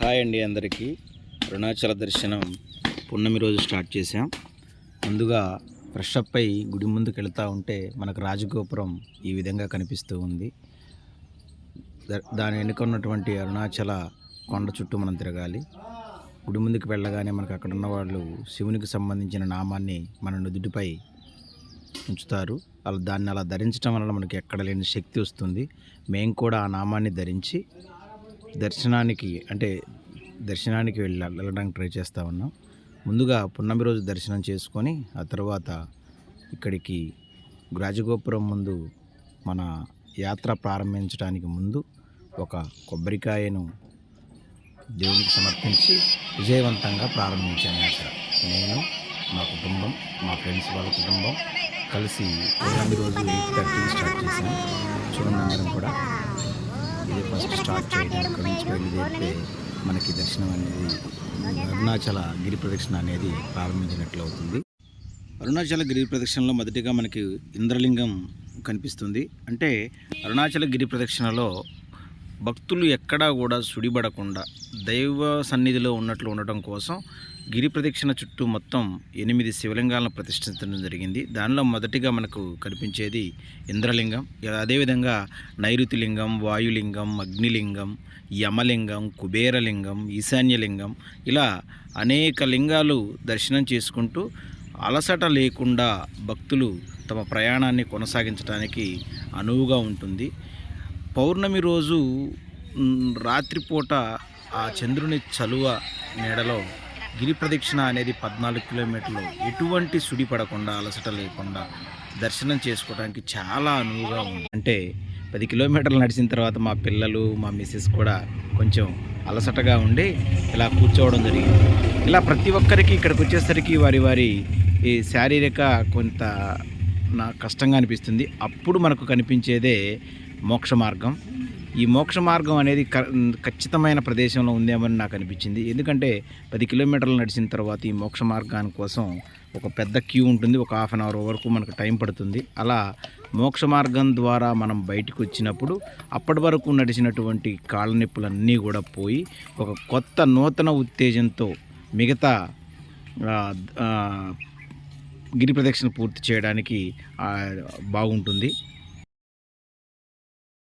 Hi అండి అందరికీ. అరుణాచల దర్శనం పున్నమి రోజు స్టార్ట్ చేసాం. ముందుగా ఫ్రెష్ అప్ అయి గుడి ముందుకు వెళ్తూ ఉంటే మనకు రాజగోపురం ఈ విధంగా కనిపిస్తూ ఉంది. దాని వెనుకున్నటువంటి అరుణాచల కొండ చుట్టూ మనం తిరగాలి. గుడి ముందుకు వెళ్ళగానే మనకు అక్కడ ఉన్న వాళ్ళు శివునికి సంబంధించిన నామాన్ని మన నుదుటిపై ఉంచుతారు. దాన్ని అలా ధరించడం వల్ల మనకి ఎక్కడ లేని శక్తి వస్తుంది. మేము కూడా ఆ నామాన్ని ధరించి దర్శనానికి వెళ్ళడానికి ట్రై చేస్తూ ఉన్నాం. ముందుగా పున్నమి రోజు దర్శనం చేసుకొని ఆ తర్వాత ఇక్కడికి రాజగోపురం ముందు మన యాత్ర ప్రారంభించడానికి ముందు ఒక కొబ్బరికాయను దేవునికి సమర్పించి విజయవంతంగా ప్రారంభించాను యాత్ర. నేను, మా కుటుంబం, మా ఫ్రెండ్స్ వాళ్ళ కుటుంబం కలిసి పున్నమి రోజు 8:30 స్టార్ట్ చేశాను. చూడండి అందరం కూడా ఇదే ఫస్ట్ స్టార్ట్ చేయడం. ఇక్కడ నుంచి బయలుదేరితే మనకి దర్శనం అనేది అరుణాచల గిరి ప్రదక్షిణ అనేది ప్రారంభించినట్లు అవుతుంది. అరుణాచల గిరి ప్రదక్షిణలో మొదటిగా మనకి ఇంద్రలింగం కనిపిస్తుంది. అంటే అరుణాచల గిరి ప్రదక్షిణలో భక్తులు ఎక్కడా కూడా సుడిపడకుండా దైవ సన్నిధిలో ఉన్నట్లు ఉండటం కోసం గిరి ప్రదక్షిణ చుట్టూ మొత్తం 8 శివలింగాలను ప్రతిష్ఠించడం జరిగింది. దానిలో మొదటిగా మనకు కనిపించేది ఇంద్రలింగం, అదేవిధంగా నైరుతిలింగం, వాయులింగం, అగ్నిలింగం, యమలింగం, కుబేరలింగం, ఈశాన్యలింగం, ఇలా అనేక లింగాలు దర్శనం చేసుకుంటూ అలసట లేకుండా భక్తులు తమ ప్రయాణాన్ని కొనసాగించడానికి అనువుగా ఉంటుంది. పౌర్ణమి రోజు రాత్రిపూట ఆ చంద్రుని చలువ నీడలో గిరి ప్రదక్షిణ అనేది 14 కిలోమీటర్లు ఎటువంటి సుడి పడకుండా అలసట లేకుండా దర్శనం చేసుకోవడానికి చాలా అనువుగా ఉంది. అంటే 10 కిలోమీటర్లు నడిచిన తర్వాత మా పిల్లలు, మా మిస్సెస్ కూడా కొంచెం అలసటగా ఉండి ఇలా కూర్చోవడం జరిగింది. ఇలా ప్రతి ఒక్కరికి ఇక్కడికి వచ్చేసరికి వారి ఈ శారీరక కొంత కష్టంగా అనిపిస్తుంది. అప్పుడు మనకు కనిపించేదే మోక్ష మార్గం. ఈ మోక్ష మార్గం అనేది ఖచ్చితమైన ప్రదేశంలో ఉందేమని నాకు అనిపించింది. ఎందుకంటే 10 కిలోమీటర్లు నడిచిన తర్వాత ఈ మోక్ష మార్గాని కోసం ఒక పెద్ద క్యూ ఉంటుంది. ఒక హాఫ్ అన్ అవర్ వరకు మనకు టైం పడుతుంది. అలా మోక్ష మార్గం ద్వారా మనం బయటకు వచ్చినప్పుడు అప్పటి వరకు నడిచినటువంటి కాళ్ళ నొప్పులన్నీ కూడా పోయి ఒక కొత్త నూతన ఉత్తేజంతో మిగతా గిరి ప్రదక్షిణ పూర్తి చేయడానికి బాగుంటుంది.